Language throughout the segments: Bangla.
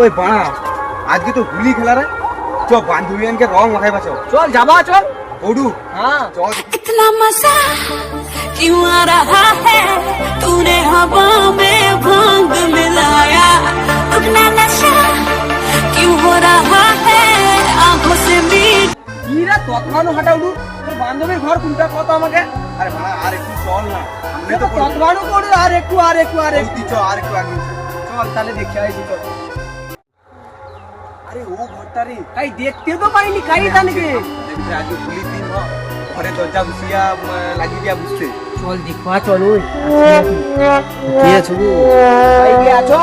ওই বাড়া আজকে তো হোলি খেলা রে, চ বান্ধবীকে রং মাখাইবা চল। চল যাবা চল ওডু হ্যাঁ চল। इतना मजा क्यों आ रहा है तूने हवा में भांग मिलाया रुकना नशा क्यों हो रहा है आंखों से मीट ইরা তৎমানো হাঁটা উঠু তোর বান্ধবীর ঘর কোনটা কত আমাকে আরে বাড়া আর একটু চল না, সামনে তো তৎমানো করে আর একটু চ আর একটু আগে চল তাহলে দেখে আইছি চল। আরে ও ঘরটা রে, তাই দেখতে তো পাইনি কাই জানকে দেখতে আজকে হোলির দিন হ, ঘরে দরজা বসিয়া লাগিয়ে দিয়া বুঝতে। চল দেখবা চল ওই কে আছো গো ভাই কে আছো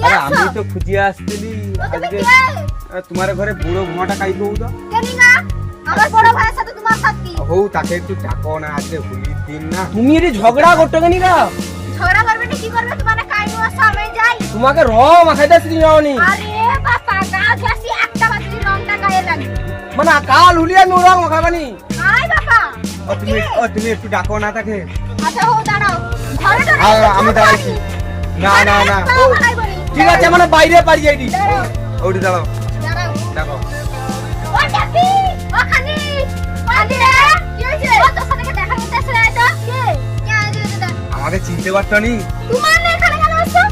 আরে আমি তো খুঁজিয়ে আসছিলি আজকে তোমার ঘরে বুড়ো ঘুমাটা খাই হউ তো হউ, তাকে একটু ডাকো না, আজকে হোলির দিন না। তুমি এর ঝগড়া করতে কেনি না তোমাকে রং মাখাইতে আসছি যাওনি মানে কাল হুলিয়া নো রং মাখাবানি তুমি একটু ডাকো না তাকে। আচ্ছা হো দাঁড়াও আমি দাঁড়াইছি। না না না ঠিক আছে মানে বাইরে পারি যাইনি ওটি দাঁড়াও, দাঁড়াও ডাকো। ও ডাকি ও খানি পানি রে কি হইছে ও তোর সাথে দেখা করতে আসলে তো কে কে আইছে দাদা আমাকে চিনতে পারতো নি? তোমার না এখানে কেন আসছো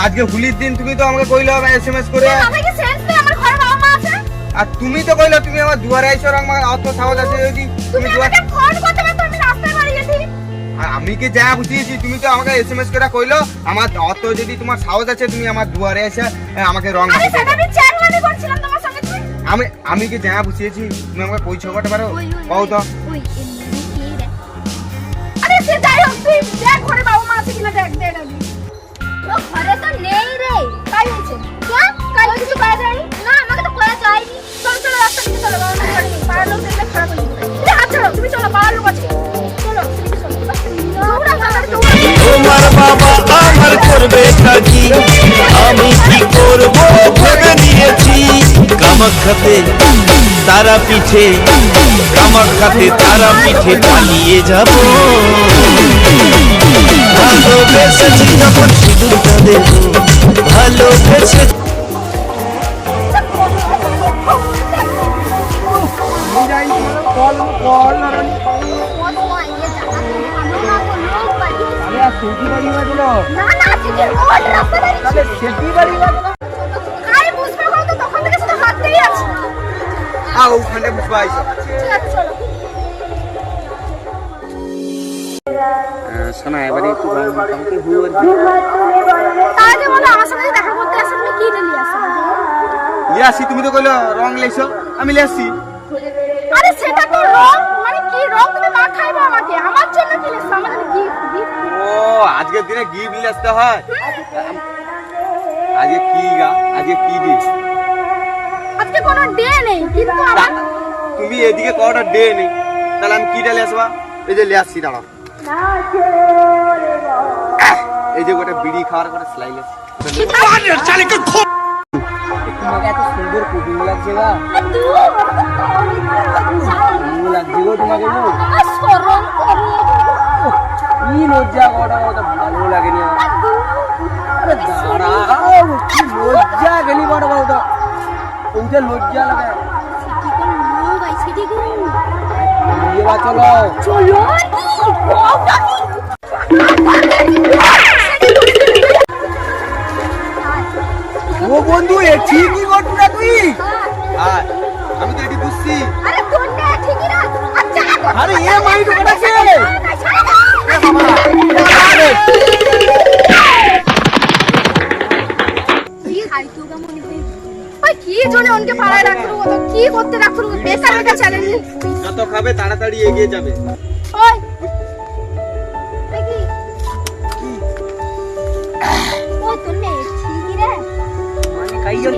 আজকে হোলির দিন তুমি তো আমাকে কইলো এসএমএস করে, আমি কি সেন্স নেই আমার ঘরে বাবা মা আছে আর তুমি তো কইলো তুমি আমার দুয়ারে আইছো রং মাখা, অত সাহস আছে যদি তুমি দুয়ার। আমাকে ফোন করতে পারো আমি রাস্তায় বাড়ি গেছি আর আমি কি যা বুঝিয়েছি, তুমি তো আমাকে এসএমএস করে কইলো, আমার অত যদি তোমার সাহস আছে তুমি আমার দুয়ারে এসে আমাকে রং আরে মাখিয়ে সেটা দাও। আমি চ্যাটলামি করছিলাম তোমার সঙ্গে তুমি আমি কি যা বুঝিয়েছি তুমি আমাকে পয়সা করতে পারো? কও তো। ওই এমনি কি রে আরে সে যাই হোক তুই দেখ ঘরে বাবা মা আছে কিনা দেখ দেখ আগে ও ঘরে তো নেই রে কাই হয়েছে কে কাই কিছু করা যায়নি না আমাকে তো করা যায়নি চলো চলো রাস্তা দিকে চলো বাবা মা ঘরে নেই পাড়ার লোক দেখলে খারাপ হয়ে যাবে হাত ছাড়ো তুমি চলো পাড়ার লোক আছে চলো তুমি চলো দৌড়া তাড়াতাড়ি দৌড়া তোমার বাবা আমার করবে কাজী আমি কি করব ভেবে নিয়েছি কামাখ্যাতে তারা পিঠে কামাখ্যাতে তারা পিঠে পালিয়ে যাব ভালোবেসেছি যখন সিঁদুরটা দেব ভালোবেসে কল কল কত আইয়ে জানা তুমি ভালো না তো লোক বাড়ি আরে সেটি বাড়ি বাজলো না না ঠিক রোড রাস্তা দাঁড়িয়ে তাহলে সেটি বাড়ি বাজলো আরে বুঝবে না তো তখন থেকে শুধু হাততেই আছে ওখানে বুঝবা আইছো। ঠিক আছে চলো শোনা এবারে একটু রং মাখামাখি হইব আর কি। তার আগে বলো আমার সঙ্গে দেখা করতে আসো তুমি কি নিয়ে আসো লিয়াসি, তুমি তো কইলো রং লেছো, আমি লিয়াসি। আরে সেটা তো রং মানে কি রং তুমি মাখাইবো আমাকে আমার জন্য কি নিয়ে আমার গিফট ও আজকের দিনে গিফট নিয়ে আসতে হয়? আজকে কি গা, আজকে কি দিস? আজকে কোনো ডে নেই কিন্তু আমার তুমি এদিকে কটা ডে নেই, তাহলে আমি কি ডালে আসবা? এই যে লিয়াসি দাঁড়াও, এই যে গোটা বিড়ি খাওয়ার করে স্লাইলেস তোমাকে এত সুন্দর কুকিং লাগছে না লাগছে গো তোমাকে গো শরম করি কি লজ্জা কটা কত ভালো লাগেনি আরে দাঁড়াও কি লজ্জা গেলি বড় বড় ওইটা লজ্জা লাগে কি কোন লোক আইছে কি গো এবার চলো চলো ও বন্ধু এ ঠিকই ঘটনা তুই আর আমি তো এটি বুঝছি। আরে কোনটা ঠিকই না আচ্ছা আরে এ মাইন্ড কটাছে কি জন্য ওনকে পাড়ায় রাখলো কি করতে রাখলো বেকার বেকার চ্যালেঞ্জ যত খাবে তাড়াতাড়ি এগিয়ে যাবে। ওই দেখি ও তোর নে ঠিকই রে মানে কাইজন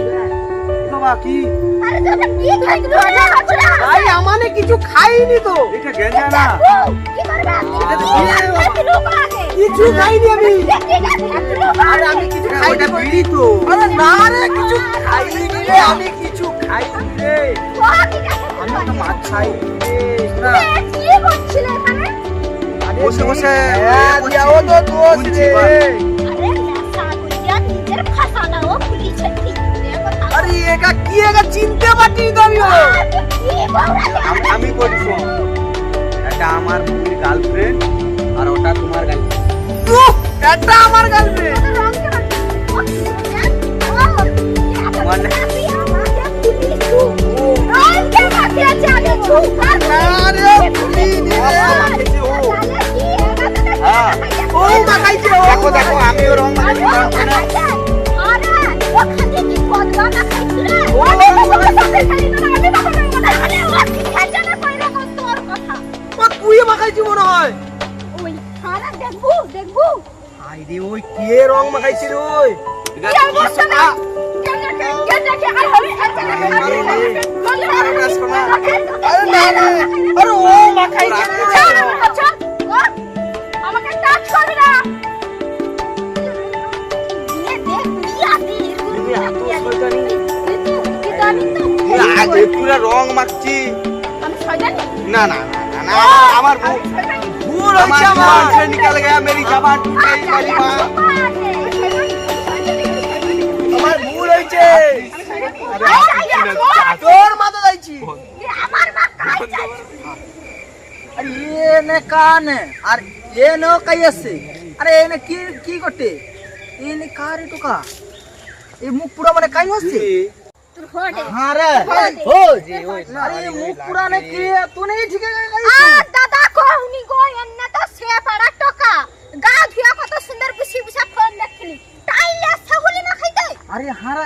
বাবা কি আরে তোরা কি খাইলো আজা আছরা ভাই আমানে কিছু খাইনি তো এটা গেঞ্জা না, কি করবে আপনি লোক আগে কিছু খাইনি আমি আরে আমি কিছু ওটা বিড়ি তো। আরে না রে কিছু খাইনি রে আমি কিছু খাইনি রে আমি তো মাছ খাইনি রে কি করছিলে এখানে বসে বসে হ্যাঁ দিয়াও তো দোষ শুনছি রে বা। আরে লেসা কইয়া নিজের ফাসানা ও পুলিশে ঠিক আরে একা কি একা চিনতে পারছি তো আমি কি বউরা আমি বলি শোন, এটা আমার বউয়ের গার্লফ্রেন্ড আর ওটা তোমার গার্লফ্রেন্ড। এটা আমার গার্লফ্রেন্ড রং কে মানে? হ্যাঁ। দেখো দেখো আমিও রং মাখাইছি ও তুই মাখাইছি মনে হয় দেখবো দেখবো আইরে ওই কে রং মাখাইছি রে ওই আরে ও মাখাইছি আমাকে টাচ করবে না আগে পুরো রং মাখছি। না না না না আমার বউ ভুল আমার হইছে আমার जुबान से निकल गया मेरी जबान टूट गई मेरी माँ। আমার ভুল হইছে তোর মাথা যাইছি আরে এনে কানে আর এনে কাই আছে আরে এনে কি কি করতে এনে কারে টুকা এই মুখ পুরা মানে কাই হচ্ছে হ্যাঁ রে ও জি ওই আরে এই মুখ পুরা নে কি তুই নেই ঠিক আছে দাদা কহুনি গো এন্না তো সে পাড়া টকা গা ধুয়া কত সুন্দর বিছি বিছা ফোন দেখলি টাইলে ছাগলি না খাইতে আরে হারা